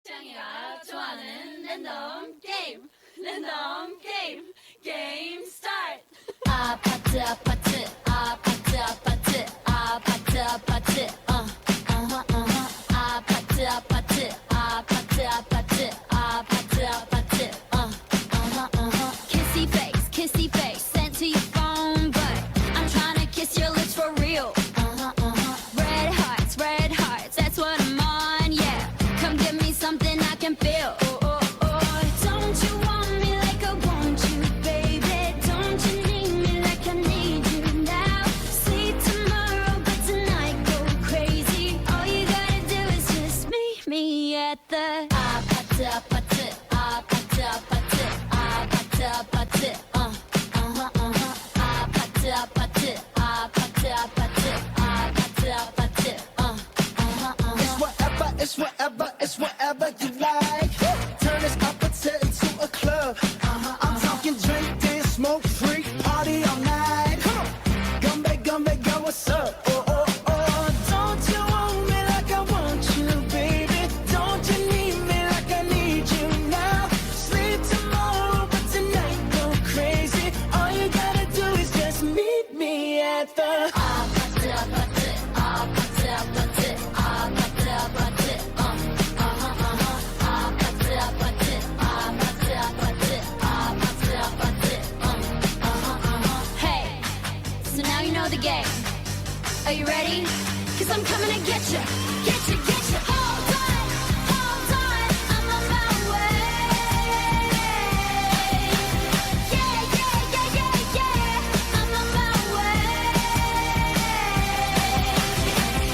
짱이가 좋아하는 랜덤 게임 게임 스타트. 아파트 아파트 아파트 아파트 아파트 아파트 아파트 아파트 아파트 아파트 아파트 아파트 kissy face sent to your phone but I'm trying to kiss your lips for real. Red hearts, that's what I'm on, yeah. Come give me something I can feel. Don't you want me like I want you, baby? Don't you need me like I need you now? Sleep tomorrow, but tonight go crazy. All you gotta do is just meet me at the 아파트 아파트 아파트 아파트 아파트 아파트 아파트 아파트 아파트 아파트 아파트 아파트 It's whatever, it's whatever you like. Turn this opposite into a club. I'm talking drink, dance, smoke, freak, party all night. Come on, gumbe, go, what's up? Oh, don't you want me like I want you, baby? Don't you need me like I need you now? Sleep tomorrow, but tonight go crazy. All you gotta do is just meet me at the 아파트 아파트 아파트 아파트 아파트 아파트 아파트 아파트 아파트 아파트 아파트 아파트 Hey, so now you know the game. Are you ready? Cause I'm coming to get you, get you, get you. Hold on, I'm on my way. Yeah, I'm on my way.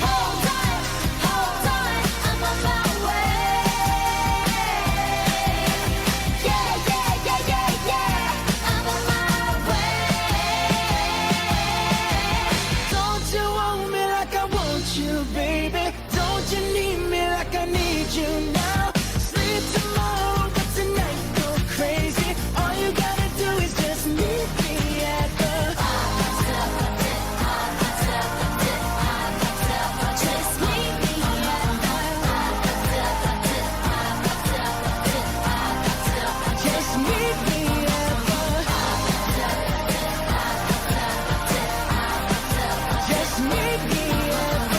Hold on, I'm on my way. Yeah, I'm on my way. Don't you want me like I want you, baby? Don't you need me like I need you now? Sleep tomorrow, but tonight go crazy. All you gotta do is just meet me at the Just meet me just meet me at the just meet me at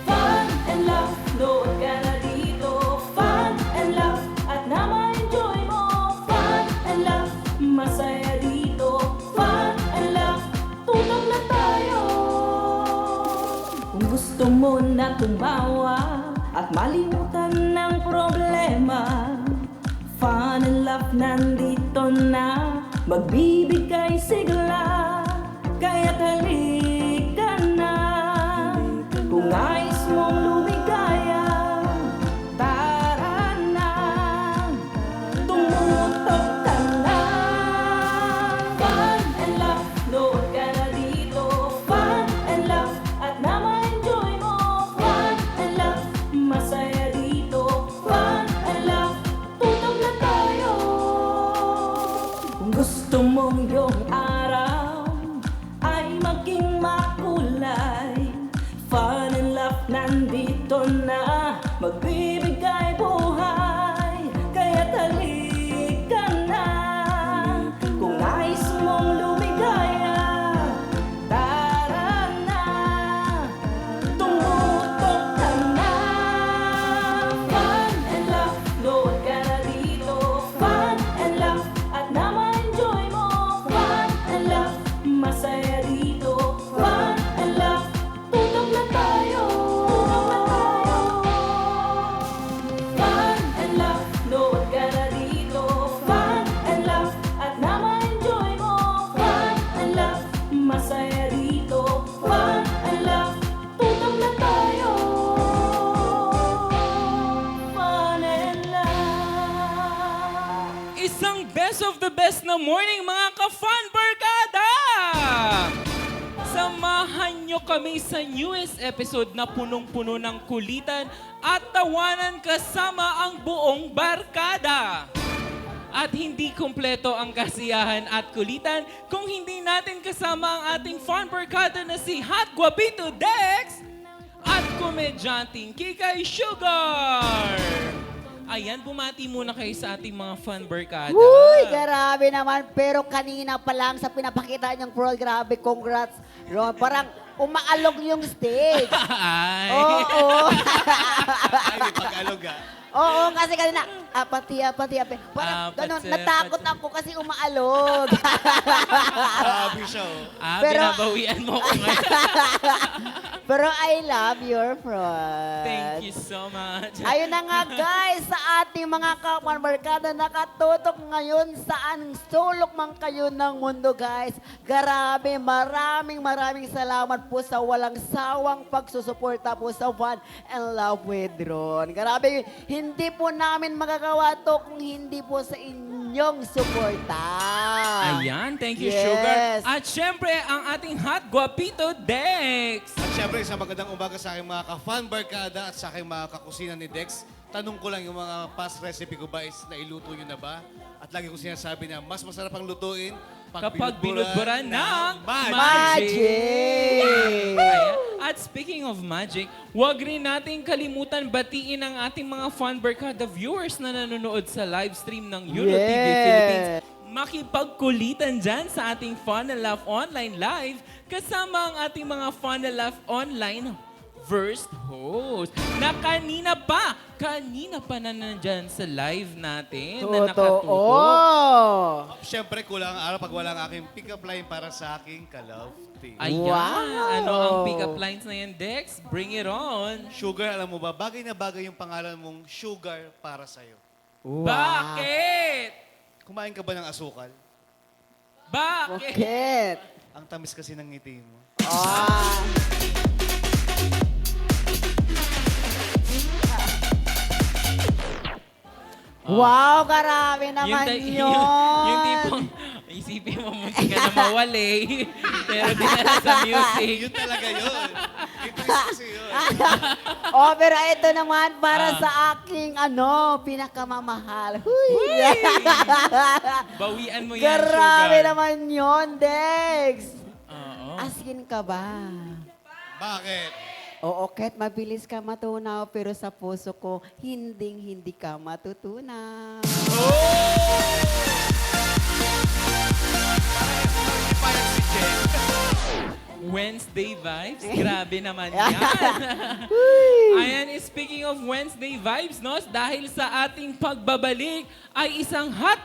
Fun and laugh, nood ka na dito. Fun and laugh, at na-ma-enjoy mo. Fun and laugh, masaya dito. Fun and laugh, tutok na tayo. Kung gusto mo na tumawa at malimutan ng problema, Fun and laugh nandito na, magbibigay sigla. Kaya't halika na, kung nais mong lumigaya, tara na, tumutok ka na. Fun and laugh, nood ka na dito. Fun and laugh, at na-ma-enjoy mo. Fun and laugh, masaya dito. Fun and laugh, tutok na tayo. Kung gusto mong iyong araw ay maging makulay, Fun and laugh nandito na, magbibigay buhay. Kaya't halika na, kung nais mong lumigaya, tara na, tumutok ka na. Fun and laugh, nood ka na dito. Fun and laugh, at na-ma-enjoy mo. Fun and laugh, masaya dito. Fun and laugh, tutok na tayo. Fun and laugh, nood ka na dito. Fun and laugh, at na-ma-enjoy mo. Fun and laugh, masaya dito. Fun and laugh, tutok na tayo. Fun and laugh. Isang best of the best na morning mga ka-fun barkada! Samahan nyo nyo kami sa newest episode na punong-puno ng kulitan at tawanan kasama ang buong barkada. At hindi kumpleto ang kasiyahan at kulitan kung hindi natin kasama ang ating fun barkada na si Hot Guapito Dex at komedyanting Kikay Sugar. Ayan, bumati muna kayo sa ating mga fun barkada. Uy, grabe naman. Pero kanina pa lang sa pinapakita niyang pro, grabe, congrats. Ron, parang umaalog yung stage. Ay. Oo. Ay, may pag-alog ah. Oo, kasi kanina, apati. Parang ganun, natakot ako kasi umaalog. Grabe siya oh. Pero- Binabawian mo ko ngayon. Pero I love your front. Thank you so much. Ayun na nga guys, sa ating mga kapan barkada nakatutok ngayon saan sulok man kayo ng mundo guys. Grabe, maraming salamat po sa walang sawang pagsusuporta po sa Fun and Love with Ron. Grabe, hindi po namin magagawa to kung hindi po sa inyong suporta. Ayan, thank you, Yes. Sugar. At syempre, ang ating Hot Guapito Dex. At syempre, isang magandang umaga sa aking mga ka-fan barkada at sa aking mga kakusina ni Dex. Tanong ko lang yung mga past recipe ko ba is nailuto nyo na ba? At lagi ko sinasabi na mas masarap ang lutuin Kapag binudburan ng Magic! Ayan. At speaking of magic, huwag rin natin kalimutan batiin ang ating mga fun barkada viewers na nanonood sa live stream ng Yulo TV Yes. Philippines. Makipagkulitan dyan sa ating Fun and Laugh Online Live kasama ang ating mga Fun and Laugh Online first host na kanina pa na nandyan sa live natin na nakatutok. Totoo! Syempre, kulang ang araw pag wala ang aking pick-up line para sa aking ka-love team. Ayan. Wow. Ano ang pick-up lines na yan, Dex? Bring it on. Sugar, alam mo ba, bagay na bagay yung pangalan mong Sugar para sa'yo. Bakit? Kumain ka ba ng asukal? Bakit? Bakit? Ang tamis kasi ng ngiti mo. Ah. Wow, grabe naman yun. yung tipong, isipin mo munti ka na mawali. Pero dinala sa music. Yun talaga yun. Ito kasi yun. Oh, pero ito naman para sa aking pinakamamahal. Huy! Bawian mo yan, Grabe Sugar. naman yun, Dex. Oo. Askin ka ba? Bakit? Oo, kahit mabilis ka matunaw, pero sa puso ko, hindi ka matutunaw. Wednesday vibes? Grabe naman yan. Ayan, speaking of Wednesday vibes, no? Dahil sa ating pagbabalik, ay isang hot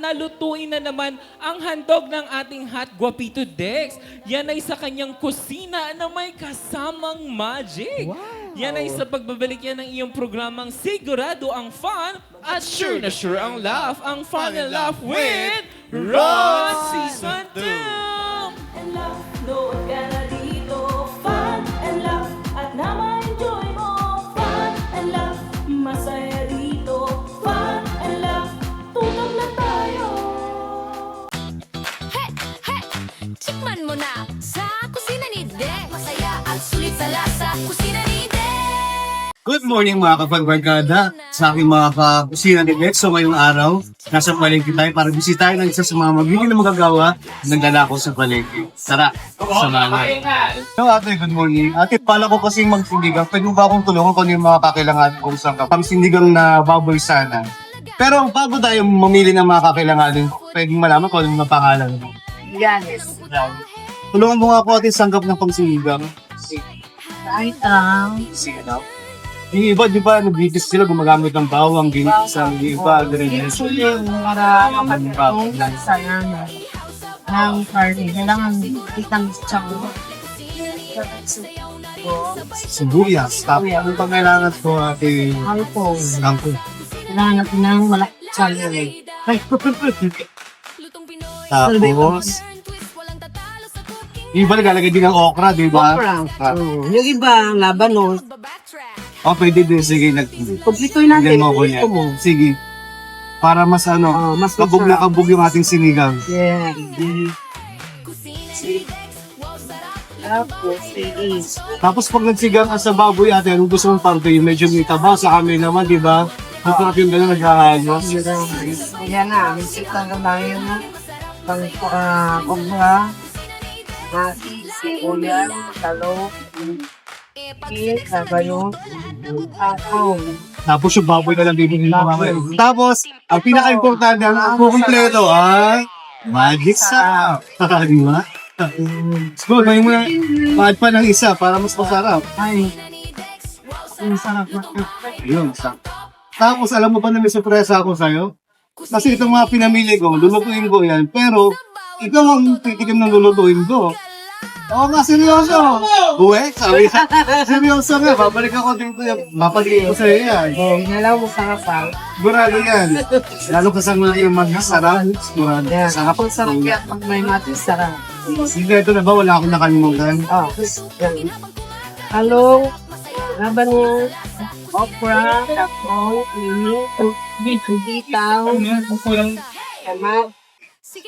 na lutuin na naman ang handog ng ating Hot Guapito Dex. Yan ay sa kanyang kusina na may kasamang magic. Wow. Yan ay sa pagbabalik yan ng iyong programang sigurado ang fun at sure na sure ang laugh. Ang Fun and Laugh with Ron Season 2! and laugh, load ka na dito. Fun and laugh at na ma-enjoy mo. Fun and laugh, masaya dito. Fun and laugh, tutok na tayo. Hey, hey! Tikman mo na sa kusina ni Dex. Masaya at sulit sa lasa. Kusina ni Dex. Good morning mga kapagbarkada sa aking mga kakusina ni Dex. So ngayong araw, nasa palengke tayo para bisitahin ang isa sa mga magiging na magagawa ng lalako sa palengke. Tara, samahan natin. Hello ate, good morning. Ate, pala ko kasing magsindigang. Pwede mo ba akong tulungan kung ano yung mga kakailangan kong sangkap? Pangsindigang na baboy sana. Pero bago tayo mamili ng mga kakailangan, pwede malaman kung ano yung pangalan mo. Yes. Tulungan mo nga po ate sangkap ng pangsindigang. Kahit ang Sige daw. Yung iba, di ba, nag-vitis sila gumagamit ng bawang, ginisa, yung iba, ganyan. usually para makatulong sa ng party. Kailangan kitang tsang Sibuyas. Tapos, anong pangailangan ko ate? hangpong. Sangko. Kailangan natin ng malaking salary. Ay, Lutong Pinoy. Tapos, Turn twist, walang tatalo sa cooking. yung iba naglalagay din ng okra, di ba? Ah, yung iba, labanos. Backtrack. pwede din. Sige, Kumplituin natin. Bigyan mo ko niya. Gusto mo. Sige. Para mas mas kabog na kabog yung ating sinigang. Yeah. Kusina ni Dex. Wow, sarap. Tapos, iis. Tapos pag nagsigang ka sa baboy ate, anong gusto mong parte? Yung medyo may taba, sa kami naman, di ba? Masarap yung gano'n naghahalos. Yan na, bisita ka lang yun na. Pang-kubra, nasi, sikuyan, talong, sabayon, atong. Tapos yung baboy na lang bibigyan mo mamaya. Tapos, ang pinaka-importante, ang kumpleto ay magic sarap. Di ba? Siguro, gawin mo na, maad pa ng isa para mas masarap. Ay, ang sarap na. Yun, sarap. Tapos, alam mo ba na may surpresa ako sa'yo? Kasi itong mga pinamili ko, lulutuin ko yan. Pero, ikaw ang titikim ng lulutuin ko. Oo nga, seryoso. Uwe, sabi ka, seryoso nga. Babalik ako dito yan. Mapagiging ko sa'yo yan. Oh, inalaw mo sa kasal. Sigurado yan. Lalo kasama yung mag-sarap. Sigurado. Yan, Sarap. kapag sarap yan, pag may mati, sarap. Sige, ito na ba? Wala akong nakalimutan. Oh, yan. Hello, laban niya. Okra, tapong, bitaw, kamat,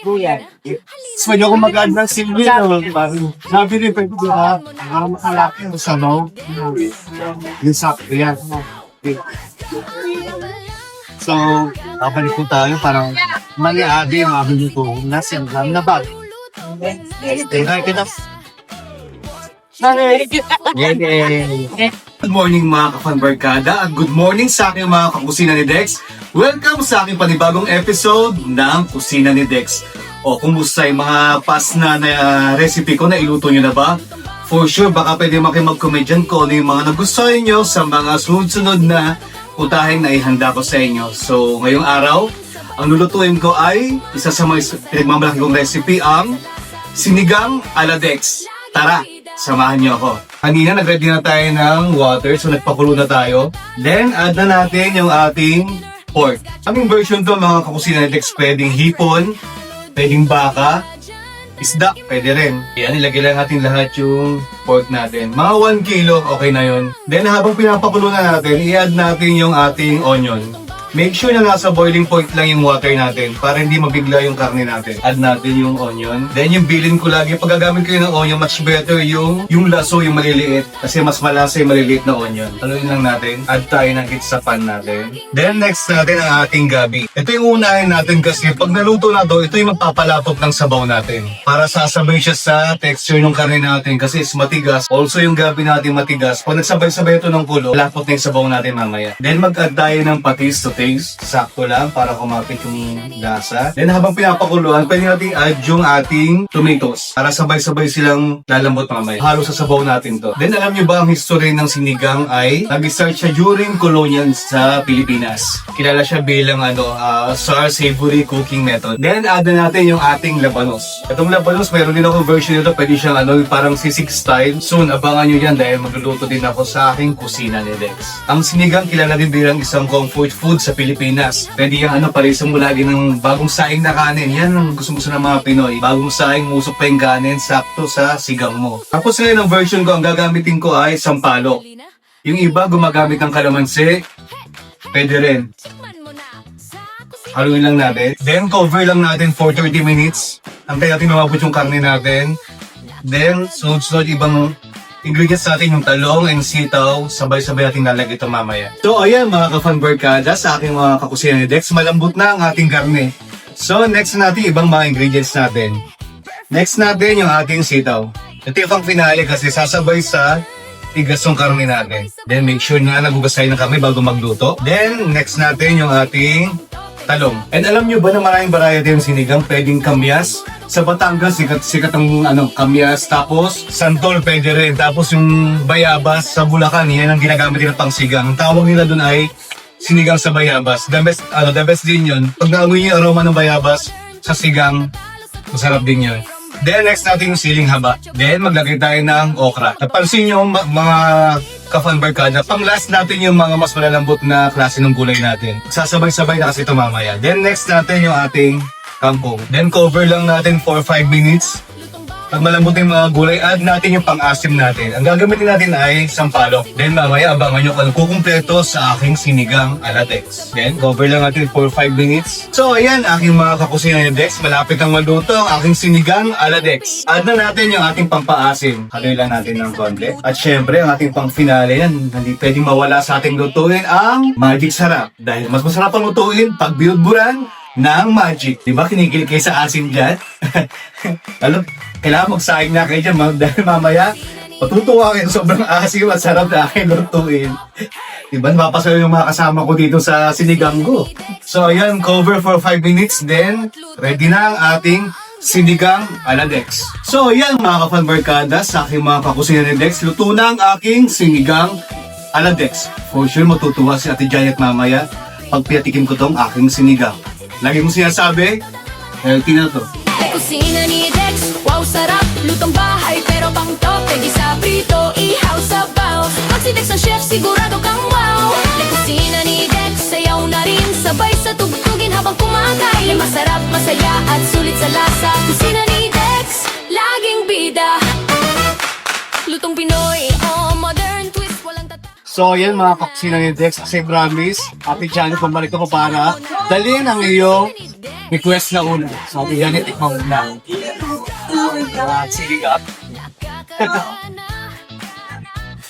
buyan. So, pwede ako mag-add ng silbi. No? Sabi rin, pwede ka. Para makalaki ang sabaw. Yung sakto yan. Okay. So, babalik po tayo. Parang mali-abi yung aking ito. Nasa yung na bag. Tingnan kita. Good morning mga ka-fanbarkada at good morning sa aking mga kakusina ni Dex. Welcome sa aking panibagong episode ng Kusina ni Dex. O kumusta yung mga past na recipe ko na iluto nyo na ba? For sure, baka pwede mag-comment dyan kung ano yung mga nagustuhan nyo sa mga sunod-sunod na putahin na ihanda ko sa inyo. So ngayong araw, ang lulutuin ko ay isa sa mga pinagmamalaki kong recipe ang sinigang ala Dex. Tara! Samahan niyo ako. Kanina nag-ready na tayo ng water, so nagpakulo na tayo. Then, add na natin yung ating pork. Aming version to mga kakusina ni Dex, pwedeng hipon, pwedeng baka, isda, pwede rin. Yan, ilagay lang natin lahat yung pork natin. Mga 1 kilo, okay na yun. Then, habang pinapakulo na natin, i-add natin yung ating onion. Make sure na nasa boiling point lang yung water natin para hindi mabigla yung karne natin. Add natin yung onion. Then yung bilin ko lagi, pag gagamit kayo ng onion, much better yung laso, yung maliliit. Kasi mas malasa yung maliliit na onion. Taluin lang natin. Add tayo ng hits sa pan natin. Then next natin ang ating gabi. Ito yung unahin natin kasi pag naluto na to, ito yung magpapalapot ng sabaw natin. Para sasabay siya sa texture ng karne natin kasi is matigas. Also yung gabi natin matigas. Pag nagsabay-sabay ito ng kulo, lapot na yung sabaw natin mamaya. Then mag-add tayo ng patis to taste. Sakto lang para kumapit yung lasa. Then habang pinapakuluan, pwede natin add yung ating tomatoes para sabay-sabay silang lalambot mamaya. Halo sa sabaw natin to. Then alam nyo ba ang history ng sinigang ay nag-start siya during colonial sa Pilipinas. Kilala siya bilang sour savory cooking method. Then add na natin yung ating labanos. Itong labanos, mayroon din ako version nito. Pwede siyang parang sisig style. Soon, abangan nyo yan dahil magluluto din ako sa aking kusina ni Dex. Ang sinigang kilala din bilang isang comfort food sa Pilipinas. Pwede yung parisan mo lagi ng bagong saing na kanin. Yan ang gusto ng mga Pinoy. Bagong saing, musok pa yung kanin, sakto sa sigang mo. Tapos ngayon ang version ko, ang gagamitin ko ay sampalok. Yung iba gumagamit ng kalamansi. Pwede rin. Haluin lang natin. Then cover lang natin for 30 minutes. Antay natin lumabot yung karne natin. Then sunod-sunod ibang ingredients natin yung talong and sitaw, sabay-sabay natin lalagay ito mamaya. So ayan mga ka-fanbarkada, sa aking mga kakusina ni Dex, malambot na ang ating karne. So next natin ibang mga ingredients natin. Next natin yung ating sitaw. Ito yung pang finale kasi sasabay sa tigas ng karne natin. Then make sure na nagugas tayo ng karne bago magluto. Then next natin yung ating talong. And alam nyo ba na maraming variety yung sinigang? Pwedeng kamyas. Sa Batangas, sikat ang kamyas. Tapos, santol pwede rin. Tapos yung bayabas sa Bulacan, yan ang ginagamit nila pang sigang. Ang tawag nila dun ay sinigang sa bayabas. The best din yun. Pag naamoy yung aroma ng bayabas sa sigang, masarap din yun. Then next natin yung siling haba. Then maglagay tayo ng okra. Napansin nyo mga ka-fanbarkada, pang last natin yung mga mas malalambot na klase ng gulay natin. Sasabay-sabay na kasi ito mamaya. Then next natin yung ating kangkong. Then cover lang natin for 5 minutes. pag malambot na yung mga gulay, add natin yung pang-asim natin. Ang gagamitin natin ay sampalok. Then mamaya abangan nyo kung kukumpleto sa aking sinigang ala Dex. Then cover lang natin for 5 minutes. So ayan, aking mga kakusina ni Dex. Malapit ang maluto ang aking sinigang ala Dex. Add na natin yung ating pang-paasim. Haluin lang natin ng konti. At syempre, ang ating pang-finale yan, hindi pwedeng mawala sa ating lutuin ang magic sarap. Dahil mas masarap ang lutuin pag binudburan ng magic. Diba kinikilig kayo sa asim dyan? Alam, kailangan magsaing na kayo dyan dahil mamaya matutuwa kayo sobrang asim at sarap na aking lutuin. Diba, napapasayo yung mga kasama ko dito sa sinigang ko. So ayan, cover for 5 minutes, then ready na ang ating sinigang ala Dex. So ayan mga ka-fan barkada, sa aking mga kakusina ni Dex, luto na ang aking sinigang ala Dex. For sure matutuwa si Ate Janet mamaya pag pinatikim ko tong aking sinigang. Lagi mo sinasabi, healthy na to. Kusina ni Dex, wow sarap, lutong bahay pero pang top, pwede sa prito, ihaw sabaw. Pag si Dex ang chef, sigurado kang wow. Kusina ni Dex, sayaw na rin, sabay sa tugtugin habang kumakain. Masarap, masaya at sulit sa lasa. Kusina ni Dex, laging bida. Lutong Pinoy, oh modern twist, walang tata. So ayan mga kakusina ni Dex, kasi promise, Ate Janet, pumalik ako para dalhin ang iyong request na una. So Ate Janet, ikaw na. Sige ka.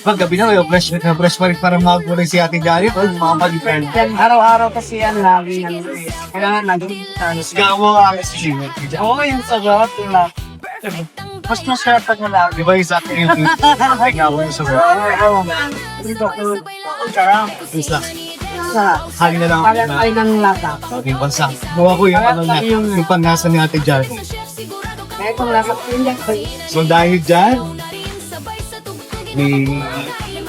Paggabi na kayo, fresh pa rin para magulay si Ate Janet o mga mag-friend. Yan, araw-araw kasi yan, lagi yan. Kailangan naging Sigaw mo ang Janet. Oo, yung sagot nila. Mas masarap pag nalagi. Di ba yung sa akin yung sigaw mo yung sagot? Oo. Dito ko. Sarap. Isa. Sarap. Hali na lang Parang ay ng lasa. Okay, bansa. Gawa ko yung ano niya, yung panasa ni Ate Janet. Kaya kung lasa ko yun, So dahil dyan, may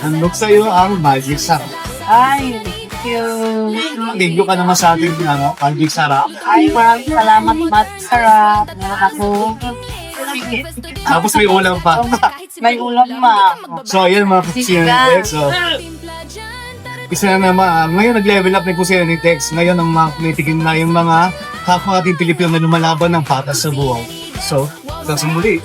handog sa'yo ang magic sarap. ay, thank you. Linggo ka naman sa atin, ano, magic sarap. Ay, maraming salamat, Mat. Sarap. Meron ako. Tapos may ulam pa. May ulam ma. So ayan mga kusina ni Tex. So, isa na naman, ngayon nag-level up na yung kusina ni Tex. Ngayon ang mga pinitikin na yung mga kapwa ating Pilipino na lumalaban ng patas sa buhay. So, hanggang sa muli.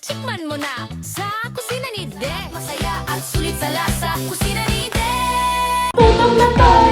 Tikman mo na sa kusina ni Dex. Masaya at sulit sa lasa. Kusina ni Dex. Tutong na to